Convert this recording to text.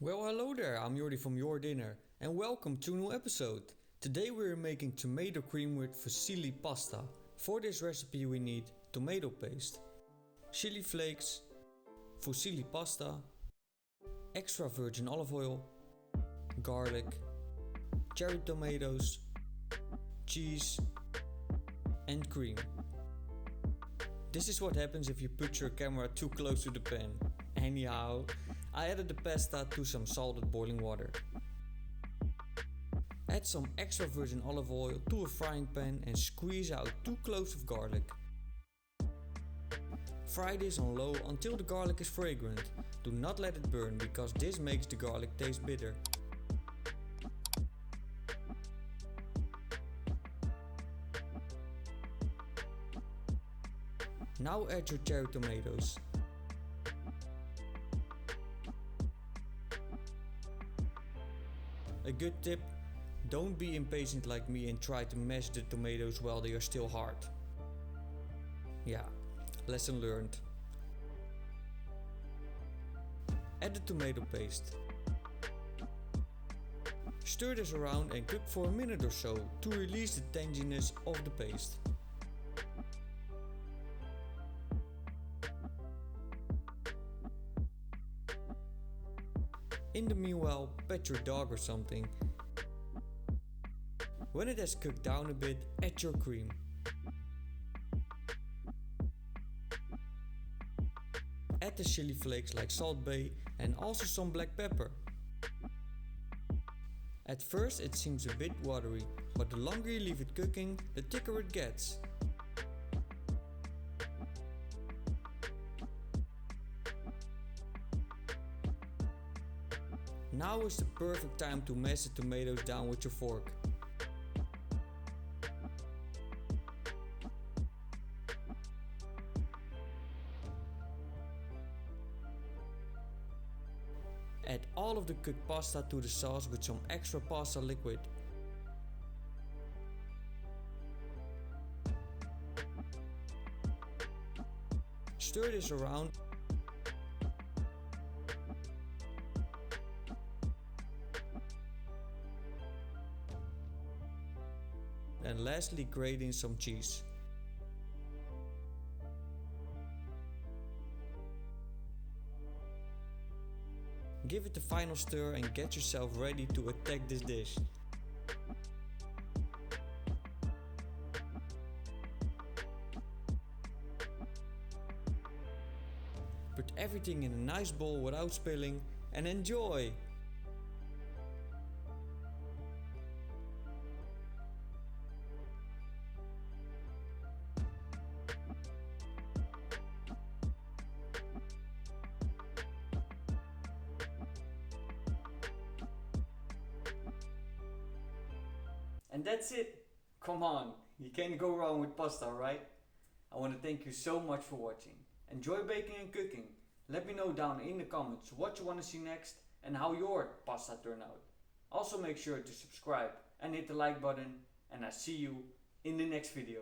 Well, hello there, I'm Jordi from Jordinner and welcome to a new episode. Today we are making tomato cream with fusilli pasta. For this recipe we need tomato paste, chili flakes, fusilli pasta, extra virgin olive oil, garlic, cherry tomatoes, cheese and cream. This is what happens if you put your camera too close to the pan. Anyhow, I added the pasta to some salted boiling water. Add some extra virgin olive oil to a frying pan and squeeze out 2 cloves of garlic. Fry this on low until the garlic is fragrant. Do not let it burn because this makes the garlic taste bitter. Now add your cherry tomatoes. A good tip, don't be impatient like me and try to mash the tomatoes while they are still hard. Yeah, lesson learned. Add the tomato paste. Stir this around and cook for a minute or so to release the tanginess of the paste. In the meanwhile, pet your dog or something. When it has cooked down a bit, add your cream. Add the chili flakes like Salt Bay and also some black pepper. At first it seems a bit watery, but the longer you leave it cooking, the thicker it gets. Now is the perfect time to mash the tomatoes down with your fork. Add all of the cooked pasta to the sauce with some extra pasta liquid. Stir this around. And lastly, grate in some cheese. Give it the final stir and get yourself ready to attack this dish. Put everything in a nice bowl without spilling and enjoy! And that's it! Come on, you can't go wrong with pasta, right? I want to thank you so much for watching. Enjoy baking and cooking. Let me know down in the comments what you want to see next and how your pasta turned out. Also make sure to subscribe and hit the like button, and I see you in the next video.